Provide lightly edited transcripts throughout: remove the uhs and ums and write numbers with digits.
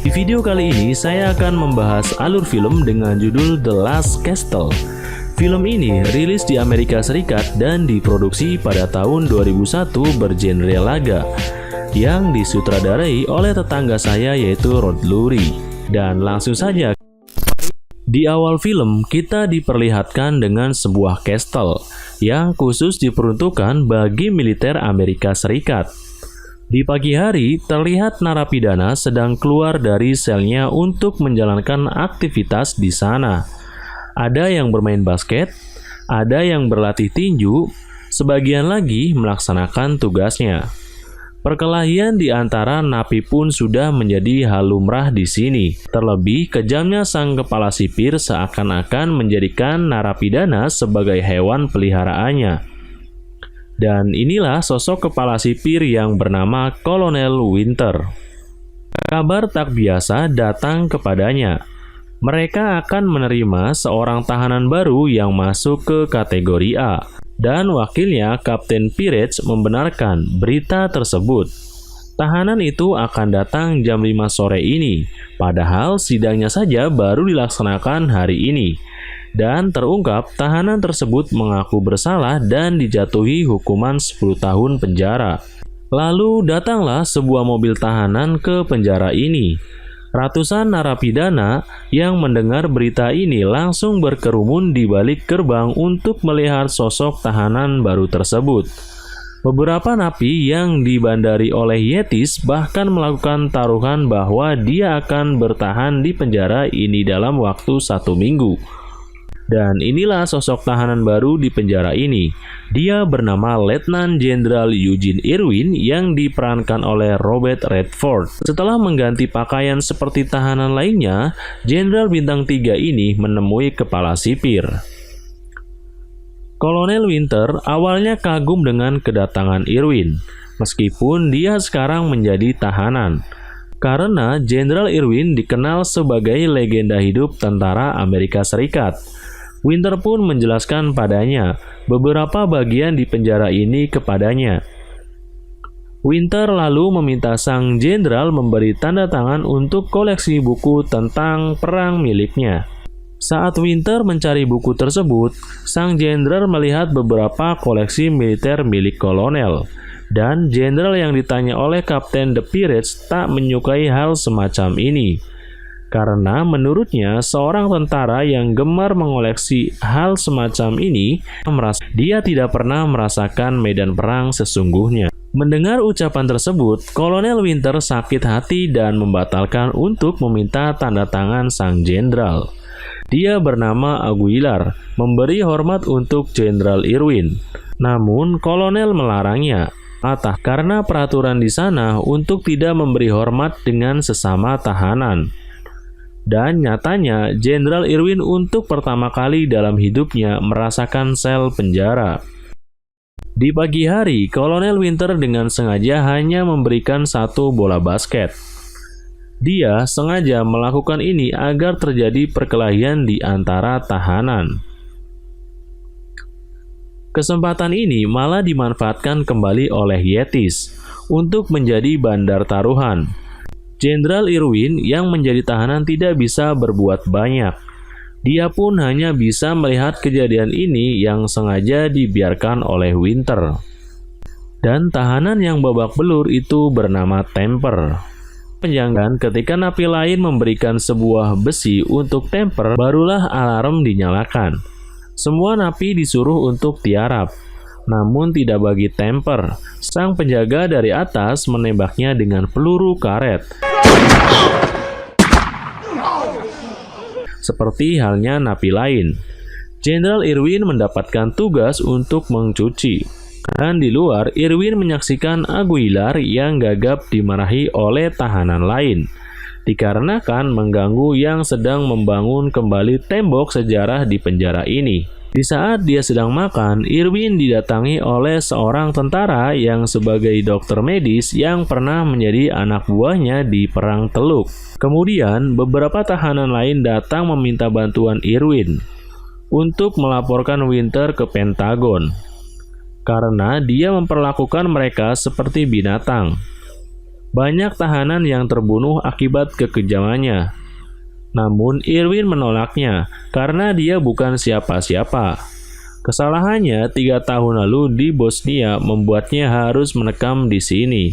Di video kali ini saya akan membahas alur film dengan judul The Last Castle. Film ini rilis di Amerika Serikat dan diproduksi pada tahun 2001 bergenre laga yang disutradarai oleh tetangga saya yaitu Rod Lurie. Dan langsung saja, di awal film kita diperlihatkan dengan sebuah castle yang khusus diperuntukkan bagi militer Amerika Serikat. Di pagi hari terlihat narapidana sedang keluar dari selnya untuk menjalankan aktivitas di sana. Ada yang bermain basket, ada yang berlatih tinju, sebagian lagi melaksanakan tugasnya. Perkelahian di antara napi pun sudah menjadi hal lumrah di sini. Terlebih, kejamnya sang kepala sipir seakan-akan menjadikan narapidana sebagai hewan peliharaannya. Dan inilah sosok kepala sipir yang bernama Kolonel Winter. Kabar tak biasa datang kepadanya. Mereka akan menerima seorang tahanan baru yang masuk ke kategori A. Dan wakilnya, Kapten Pirates, membenarkan berita tersebut. Tahanan itu akan datang jam 5 sore ini, padahal sidangnya saja baru dilaksanakan hari ini. Dan terungkap tahanan tersebut mengaku bersalah dan dijatuhi hukuman 10 tahun penjara. Lalu datanglah sebuah mobil tahanan ke penjara ini. Ratusan narapidana yang mendengar berita ini langsung berkerumun di balik gerbang untuk melihat sosok tahanan baru tersebut. Beberapa napi yang dibandari oleh Yetis bahkan melakukan taruhan bahwa dia akan bertahan di penjara ini dalam waktu 1 minggu. Dan inilah sosok tahanan baru di penjara ini. Dia bernama Letnan Jenderal Eugene Irwin yang diperankan oleh Robert Redford. Setelah mengganti pakaian seperti tahanan lainnya, Jenderal bintang 3 ini menemui kepala sipir. Kolonel Winter awalnya kagum dengan kedatangan Irwin, meskipun dia sekarang menjadi tahanan. Karena Jenderal Irwin dikenal sebagai legenda hidup tentara Amerika Serikat. Winter pun menjelaskan padanya beberapa bagian di penjara ini kepadanya. Winter lalu meminta sang jenderal memberi tanda tangan untuk koleksi buku tentang perang miliknya. Saat Winter mencari buku tersebut, sang jenderal melihat beberapa koleksi militer milik kolonel. Dan jenderal yang ditanya oleh Kapten The Pirates tak menyukai hal semacam ini. Karena menurutnya seorang tentara yang gemar mengoleksi hal semacam ini merasa dia tidak pernah merasakan medan perang sesungguhnya. Mendengar ucapan tersebut, Kolonel Winter sakit hati dan membatalkan untuk meminta tanda tangan sang jenderal. Dia bernama Aguilar, memberi hormat untuk Jenderal Irwin. Namun kolonel melarangnya. Karena peraturan di sana untuk tidak memberi hormat dengan sesama tahanan. Dan nyatanya, Jenderal Irwin untuk pertama kali dalam hidupnya merasakan sel penjara. Di pagi hari, Kolonel Winter dengan sengaja hanya memberikan 1 bola basket. Dia sengaja melakukan ini agar terjadi perkelahian di antara tahanan. Kesempatan ini malah dimanfaatkan kembali oleh Yetis untuk menjadi bandar taruhan. Jenderal Irwin yang menjadi tahanan tidak bisa berbuat banyak. Dia pun hanya bisa melihat kejadian ini yang sengaja dibiarkan oleh Winter. Dan tahanan yang babak belur itu bernama Temper. Penjanggan ketika napi lain memberikan sebuah besi untuk Temper, barulah alarm dinyalakan. Semua napi disuruh untuk tiarap. Namun tidak bagi Temper. Sang penjaga dari atas menembaknya dengan peluru karet. Seperti halnya napi lain, Jenderal Irwin mendapatkan tugas untuk mencuci. Dan di luar, Irwin menyaksikan Aguilar yang gagap dimarahi oleh tahanan lain, dikarenakan mengganggu yang sedang membangun kembali tembok sejarah di penjara ini. Di saat dia sedang makan, Irwin didatangi oleh seorang tentara yang sebagai dokter medis yang pernah menjadi anak buahnya di Perang Teluk. Kemudian, beberapa tahanan lain datang meminta bantuan Irwin untuk melaporkan Winter ke Pentagon, karena dia memperlakukan mereka seperti binatang. Banyak tahanan yang terbunuh akibat kekejamannya. Namun Irwin menolaknya karena dia bukan siapa-siapa. Kesalahannya 3 tahun lalu di Bosnia membuatnya harus menekam di sini.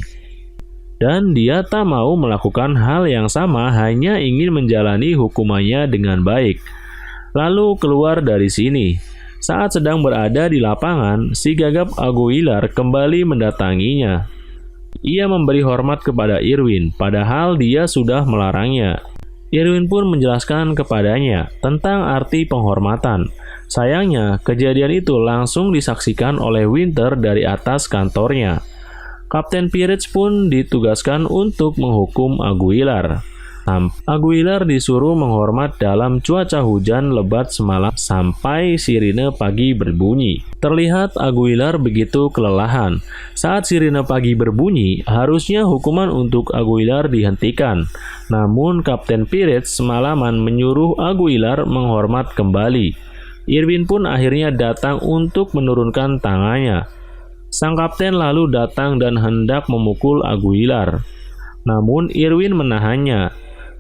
Dan dia tak mau melakukan hal yang sama, hanya ingin menjalani hukumannya dengan baik. Lalu keluar dari sini. Saat sedang berada di lapangan, si gagap Aguilar kembali mendatanginya. Ia memberi hormat kepada Irwin, padahal dia sudah melarangnya. Irwin pun menjelaskan kepadanya tentang arti penghormatan. Sayangnya, kejadian itu langsung disaksikan oleh Winter dari atas kantornya. Kapten Pirates pun ditugaskan untuk menghukum Aguilar. Aguilar disuruh menghormat dalam cuaca hujan lebat semalam sampai sirine pagi berbunyi. Terlihat Aguilar begitu kelelahan. Saat sirine pagi berbunyi, harusnya hukuman untuk Aguilar dihentikan. Namun Kapten Pirates semalaman menyuruh Aguilar menghormat kembali. Irwin pun akhirnya datang untuk menurunkan tangannya. Sang kapten lalu datang dan hendak memukul Aguilar. Namun Irwin menahannya.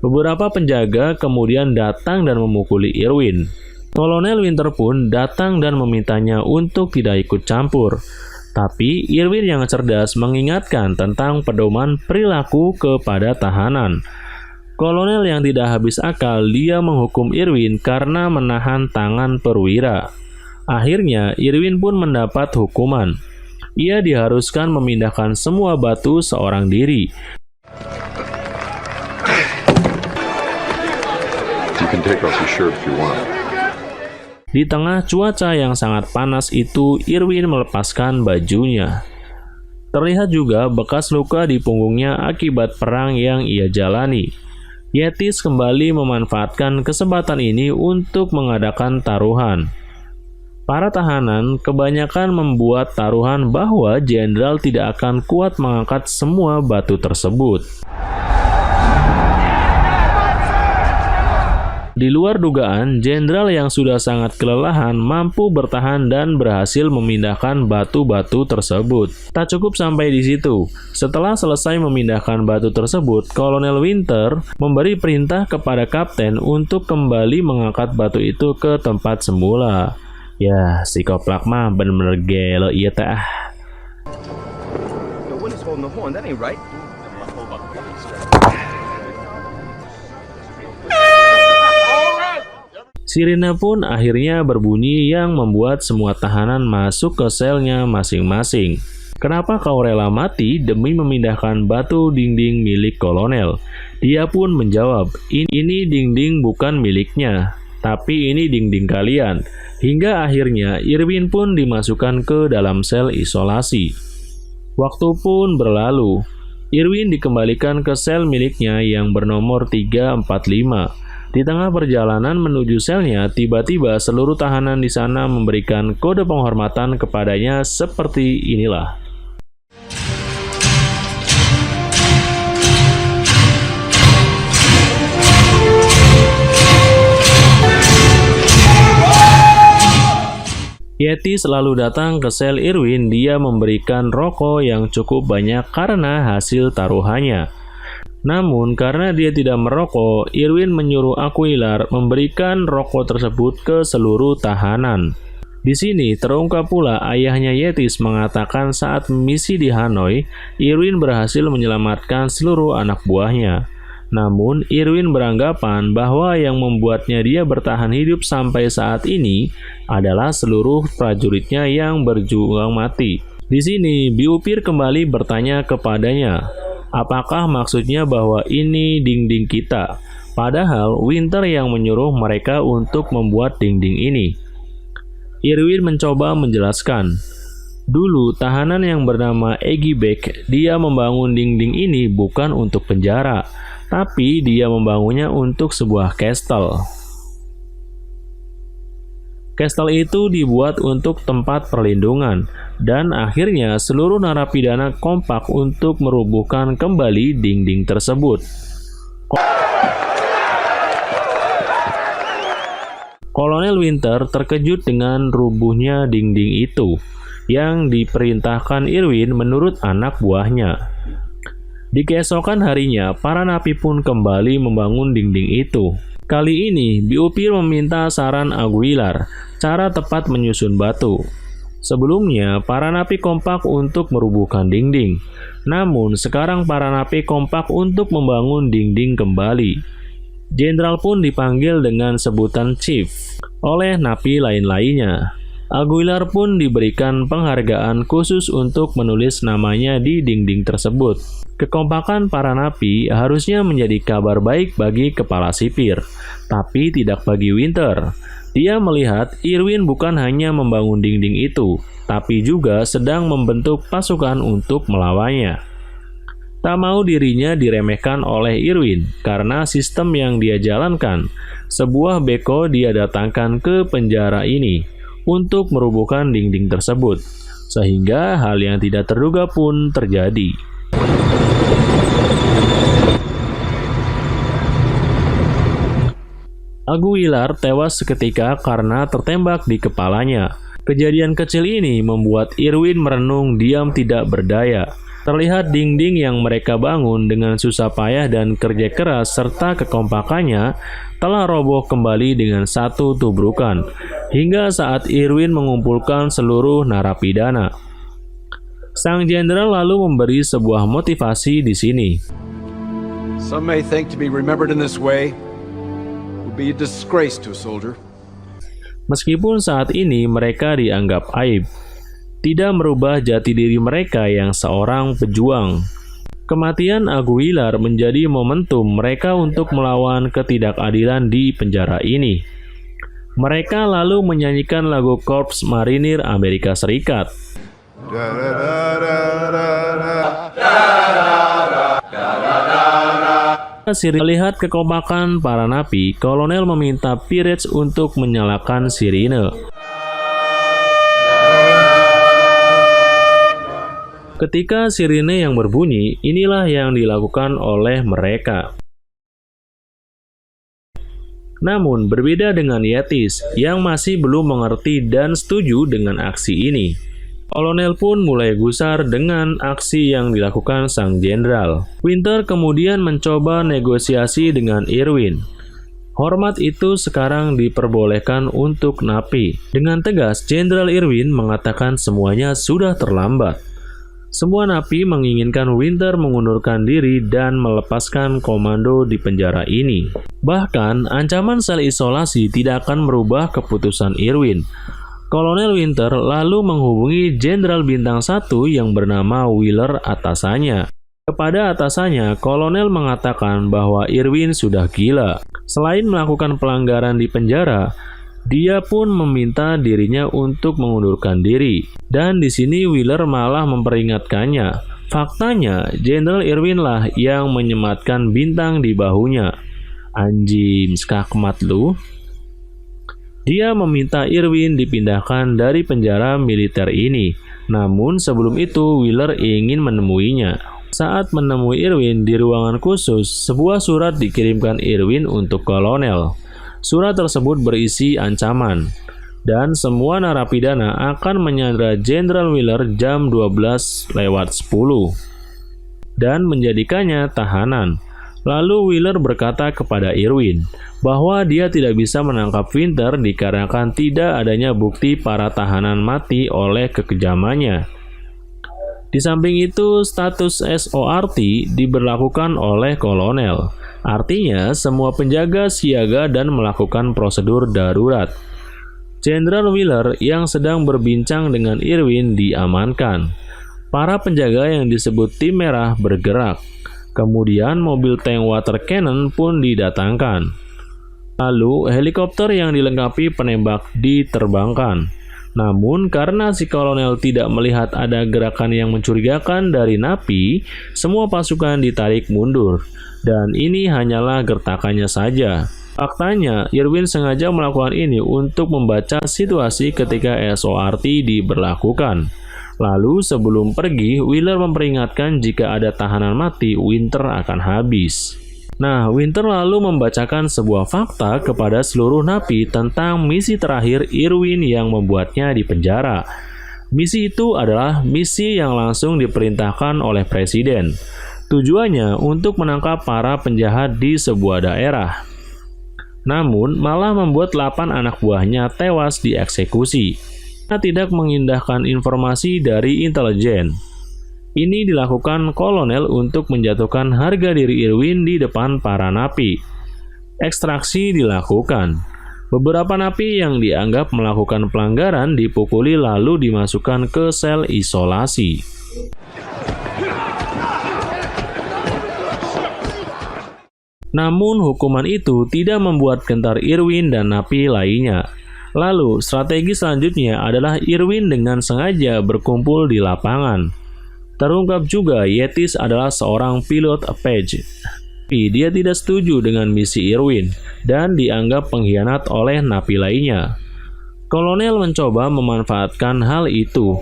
Beberapa penjaga kemudian datang dan memukuli Irwin. Kolonel Winter pun datang dan memintanya untuk tidak ikut campur. Tapi Irwin yang cerdas mengingatkan tentang pedoman perilaku kepada tahanan. Kolonel yang tidak habis akal, dia menghukum Irwin karena menahan tangan perwira. Akhirnya Irwin pun mendapat hukuman. Ia diharuskan memindahkan semua batu seorang diri. Di tengah cuaca yang sangat panas itu, Irwin melepaskan bajunya. Terlihat juga bekas luka di punggungnya akibat perang yang ia jalani. Yetis kembali memanfaatkan kesempatan ini untuk mengadakan taruhan. Para tahanan kebanyakan membuat taruhan bahwa jenderal tidak akan kuat mengangkat semua batu tersebut. Di luar dugaan, jenderal yang sudah sangat kelelahan mampu bertahan dan berhasil memindahkan batu-batu tersebut. Tak cukup sampai di situ. Setelah selesai memindahkan batu tersebut, Kolonel Winter memberi perintah kepada kapten untuk kembali mengangkat batu itu ke tempat semula. Ya, si Koplak mah bener-bener gelo iya teh. Sirine pun akhirnya berbunyi yang membuat semua tahanan masuk ke selnya masing-masing. Kenapa kau rela mati demi memindahkan batu dinding milik kolonel? Dia pun menjawab, ini dinding bukan miliknya, tapi ini dinding kalian. Hingga akhirnya Irwin pun dimasukkan ke dalam sel isolasi. Waktu pun berlalu. Irwin dikembalikan ke sel miliknya yang bernomor 345. Di tengah perjalanan menuju selnya, tiba-tiba seluruh tahanan di sana memberikan kode penghormatan kepadanya seperti inilah. Yeti selalu datang ke sel Irwin. Dia memberikan rokok yang cukup banyak karena hasil taruhannya. Namun karena dia tidak merokok, Irwin menyuruh Aguilar memberikan rokok tersebut ke seluruh tahanan. Di sini terungkap pula ayahnya Yetis mengatakan saat misi di Hanoi, Irwin berhasil menyelamatkan seluruh anak buahnya. Namun Irwin beranggapan bahwa yang membuatnya dia bertahan hidup sampai saat ini adalah seluruh prajuritnya yang berjuang mati. Di sini Biupir kembali bertanya kepadanya, apakah maksudnya bahwa ini dinding kita? Padahal Winter yang menyuruh mereka untuk membuat dinding ini. Irwin mencoba menjelaskan. Dulu tahanan yang bernama Eggy Beck, dia membangun dinding ini bukan untuk penjara, tapi dia membangunnya untuk sebuah kastel. Kastel itu dibuat untuk tempat perlindungan, dan akhirnya seluruh narapidana kompak untuk merubuhkan kembali dinding tersebut. Kolonel Winter terkejut dengan rubuhnya dinding itu, yang diperintahkan Irwin menurut anak buahnya. Di keesokan harinya, para napi pun kembali membangun dinding itu. Kali ini, Biopier meminta saran Aguilar, cara tepat menyusun batu. Sebelumnya, para napi kompak untuk merubuhkan dinding. Namun, sekarang para napi kompak untuk membangun dinding kembali. Jenderal pun dipanggil dengan sebutan Chief oleh napi lain-lainnya. Aguilar pun diberikan penghargaan khusus untuk menulis namanya di dinding tersebut. Kekompakan para napi harusnya menjadi kabar baik bagi kepala sipir, tapi tidak bagi Winter. Dia melihat Irwin bukan hanya membangun dinding itu, tapi juga sedang membentuk pasukan untuk melawannya. Tak mau dirinya diremehkan oleh Irwin karena sistem yang dia jalankan. Sebuah beko dia datangkan ke penjara ini untuk merubuhkan dinding tersebut, sehingga hal yang tidak terduga pun terjadi. Aguilar tewas seketika karena tertembak di kepalanya. Kejadian kecil ini membuat Irwin merenung diam tidak berdaya. Terlihat dinding yang mereka bangun dengan susah payah dan kerja keras serta kekompakannya telah roboh kembali dengan satu tubrukan, hingga saat Irwin mengumpulkan seluruh narapidana. Sang jenderal lalu memberi sebuah motivasi di sini. Some may think to be remembered in this way would be a disgrace to a soldier. Meskipun saat ini mereka dianggap aib, tidak merubah jati diri mereka yang seorang pejuang. Kematian Aguilar menjadi momentum mereka untuk melawan ketidakadilan di penjara ini. Mereka lalu menyanyikan lagu Korps Marinir Amerika Serikat. Melihat kekompakan para napi, kolonel meminta Pirates untuk menyalakan sirine. Ketika sirine yang berbunyi, inilah yang dilakukan oleh mereka. Namun, berbeda dengan Yetis yang masih belum mengerti dan setuju dengan aksi ini. Kolonel pun mulai gusar dengan aksi yang dilakukan sang jenderal. Winter kemudian mencoba negosiasi dengan Irwin. Hormat itu sekarang diperbolehkan untuk napi. Dengan tegas, Jenderal Irwin mengatakan semuanya sudah terlambat. Semua napi menginginkan Winter mengundurkan diri dan melepaskan komando di penjara ini. Bahkan, ancaman sel isolasi tidak akan merubah keputusan Irwin. Kolonel Winter lalu menghubungi Jenderal Bintang 1 yang bernama Wheeler atasannya. Kepada atasannya, Kolonel mengatakan bahwa Irwin sudah gila. Selain melakukan pelanggaran di penjara, dia pun meminta dirinya untuk mengundurkan diri. Dan di sini Wheeler malah memperingatkannya. Faktanya, Jenderal Irwin lah yang menyematkan bintang di bahunya. Anjing, skakmat lu. Dia meminta Irwin dipindahkan dari penjara militer ini. Namun sebelum itu Wheeler ingin menemuinya. Saat menemui Irwin di ruangan khusus, sebuah surat dikirimkan Irwin untuk kolonel. Surat tersebut berisi ancaman, dan semua narapidana akan menyandra Jenderal Wheeler jam 12:10 dan menjadikannya tahanan. Lalu Wheeler berkata kepada Irwin bahwa dia tidak bisa menangkap Winter dikarenakan tidak adanya bukti para tahanan mati oleh kekejamannya. Di samping itu, status SORT diberlakukan oleh kolonel. Artinya, semua penjaga siaga dan melakukan prosedur darurat. Jenderal Wheeler yang sedang berbincang dengan Irwin diamankan. Para penjaga yang disebut tim merah bergerak. Kemudian mobil tank water cannon pun didatangkan. Lalu helikopter yang dilengkapi penembak diterbangkan. Namun karena si kolonel tidak melihat ada gerakan yang mencurigakan dari napi, semua pasukan ditarik mundur. Dan ini hanyalah gertakannya saja. Faktanya, Irwin sengaja melakukan ini untuk membaca situasi ketika SORT diberlakukan. Lalu sebelum pergi, Wheeler memperingatkan jika ada tahanan mati, Winter akan habis. Nah, Winter lalu membacakan sebuah fakta kepada seluruh napi tentang misi terakhir Irwin yang membuatnya di penjara. Misi itu adalah misi yang langsung diperintahkan oleh Presiden. Tujuannya untuk menangkap para penjahat di sebuah daerah. Namun, malah membuat 8 anak buahnya tewas dieksekusi karena tidak mengindahkan informasi dari intelijen. Ini dilakukan kolonel untuk menjatuhkan harga diri Irwin di depan para napi. Ekstraksi dilakukan. Beberapa napi yang dianggap melakukan pelanggaran dipukuli lalu dimasukkan ke sel isolasi. Namun hukuman itu tidak membuat gentar Irwin dan napi lainnya. Lalu strategi selanjutnya adalah Irwin dengan sengaja berkumpul di lapangan. Terungkap juga Yetis adalah seorang pilot Apache. Tapi dia tidak setuju dengan misi Irwin dan dianggap pengkhianat oleh napi lainnya. Kolonel mencoba memanfaatkan hal itu.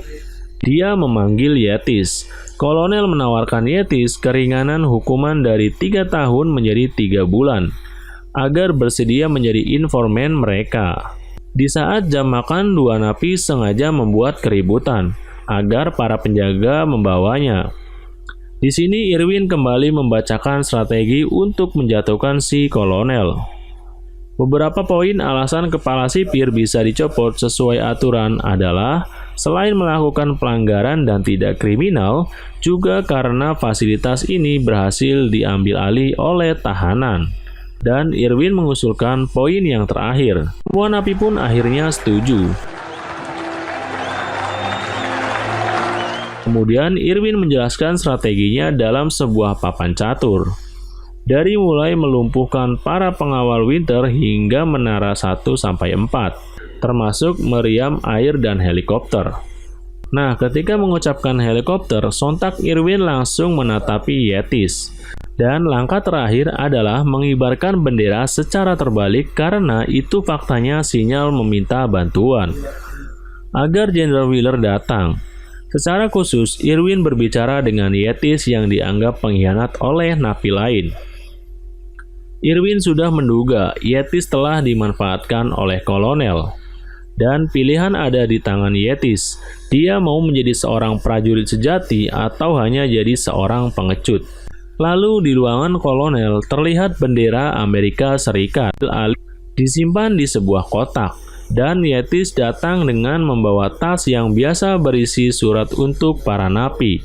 Dia memanggil Yetis. Kolonel menawarkan Yetis keringanan hukuman dari 3 tahun menjadi 3 bulan agar bersedia menjadi informan mereka. Di saat jam makan, 2 napi sengaja membuat keributan agar para penjaga membawanya. Di sini Irwin kembali membacakan strategi untuk menjatuhkan si kolonel. Beberapa poin alasan kepala sipir bisa dicopot sesuai aturan adalah selain melakukan pelanggaran dan tidak kriminal, juga karena fasilitas ini berhasil diambil alih oleh tahanan. Dan Irwin mengusulkan poin yang terakhir. Semua napi pun akhirnya setuju. Kemudian Irwin menjelaskan strateginya dalam sebuah papan catur. Dari mulai melumpuhkan para pengawal Winter hingga menara 1-4, termasuk meriam air dan helikopter. Nah, ketika mengucapkan helikopter, sontak Irwin langsung menatapi Yetis. Dan langkah terakhir adalah mengibarkan bendera secara terbalik karena itu faktanya sinyal meminta bantuan. Agar Jenderal Wheeler datang. Secara khusus, Irwin berbicara dengan Yetis yang dianggap pengkhianat oleh napi lain. Irwin sudah menduga Yetis telah dimanfaatkan oleh kolonel. Dan pilihan ada di tangan Yetis. Dia mau menjadi seorang prajurit sejati atau hanya jadi seorang pengecut. Lalu di ruangan kolonel terlihat bendera Amerika Serikat disimpan di sebuah kotak. Dan Yetis datang dengan membawa tas yang biasa berisi surat untuk para napi.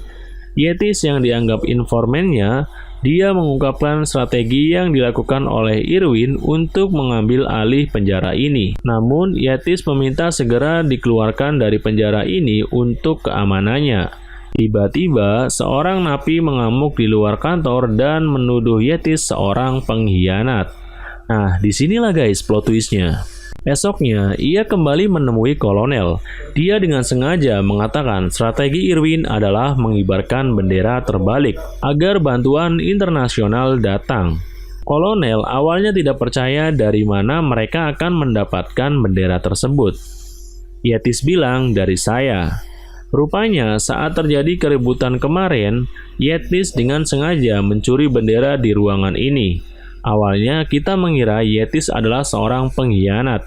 Yetis yang dianggap informannya, dia mengungkapkan strategi yang dilakukan oleh Irwin untuk mengambil alih penjara ini. Namun, Yetis meminta segera dikeluarkan dari penjara ini untuk keamanannya. Tiba-tiba, seorang napi mengamuk di luar kantor dan menuduh Yetis seorang pengkhianat. Nah, disinilah guys plot twistnya. Esoknya, ia kembali menemui kolonel. Dia dengan sengaja mengatakan strategi Irwin adalah mengibarkan bendera terbalik agar bantuan internasional datang. Kolonel awalnya tidak percaya dari mana mereka akan mendapatkan bendera tersebut. Yetis bilang, "Dari saya." Rupanya saat terjadi keributan kemarin, Yetis dengan sengaja mencuri bendera di ruangan ini. Awalnya kita mengira Yetis adalah seorang pengkhianat,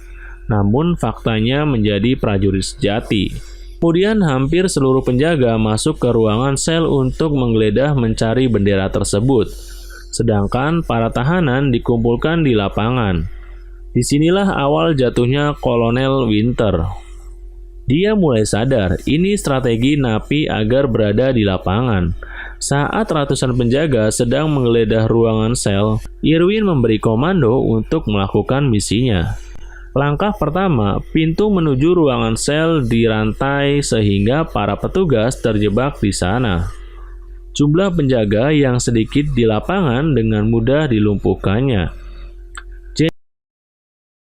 namun faktanya menjadi prajurit sejati. Kemudian hampir seluruh penjaga masuk ke ruangan sel untuk menggeledah mencari bendera tersebut. Sedangkan para tahanan dikumpulkan di lapangan. Disinilah awal jatuhnya Kolonel Winter. Dia mulai sadar ini strategi napi agar berada di lapangan. Saat ratusan penjaga sedang menggeledah ruangan sel, Irwin memberi komando untuk melakukan misinya. Langkah pertama, pintu menuju ruangan sel dirantai sehingga para petugas terjebak di sana. Jumlah penjaga yang sedikit di lapangan dengan mudah dilumpuhkannya.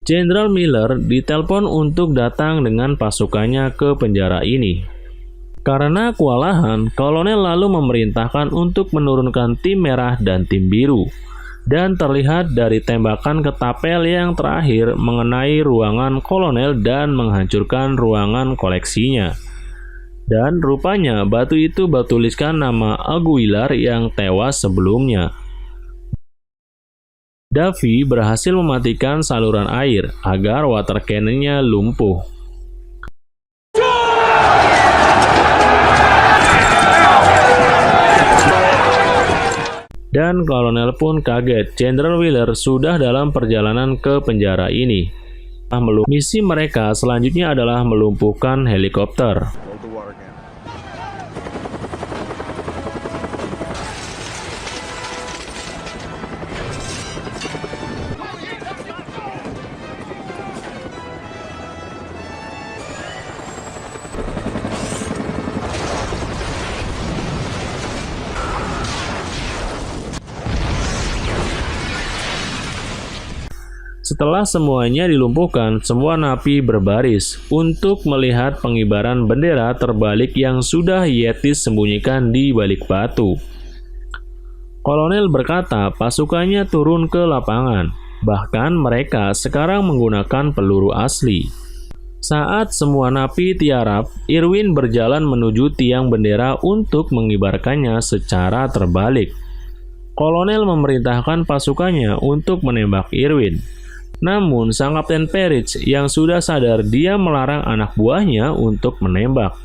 Jenderal Miller ditelepon untuk datang dengan pasukannya ke penjara ini. Karena kewalahan, kolonel lalu memerintahkan untuk menurunkan tim merah dan tim biru. Dan terlihat dari tembakan ketapel yang terakhir mengenai ruangan kolonel dan menghancurkan ruangan koleksinya. Dan rupanya batu itu bertuliskan nama Aguilar yang tewas sebelumnya. Davy berhasil mematikan saluran air agar water cannon-nya lumpuh. Dan Kolonel pun kaget, Jenderal Wheeler sudah dalam perjalanan ke penjara ini. Misi mereka selanjutnya adalah melumpuhkan helikopter. Hold the water gun. Setelah semuanya dilumpuhkan, semua napi berbaris untuk melihat pengibaran bendera terbalik yang sudah Yetis sembunyikan di balik batu. Kolonel berkata pasukannya turun ke lapangan, bahkan mereka sekarang menggunakan peluru asli. Saat semua napi tiarap, Irwin berjalan menuju tiang bendera untuk mengibarkannya secara terbalik. Kolonel memerintahkan pasukannya untuk menembak Irwin. Namun, sang Kapten Peretz yang sudah sadar dia melarang anak buahnya untuk menembak.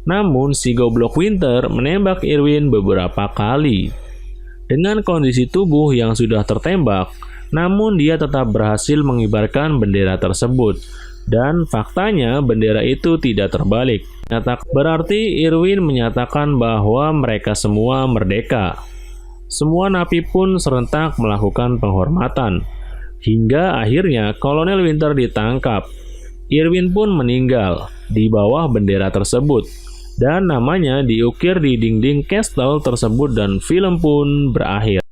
Namun, si goblok Winter menembak Irwin beberapa kali. Dengan kondisi tubuh yang sudah tertembak, namun dia tetap berhasil mengibarkan bendera tersebut. Dan faktanya bendera itu tidak terbalik. Berarti Irwin menyatakan bahwa mereka semua merdeka. Semua napi pun serentak melakukan penghormatan. Hingga akhirnya Kolonel Winter ditangkap. Irwin pun meninggal di bawah bendera tersebut. Dan namanya diukir di dinding kastel tersebut dan film pun berakhir.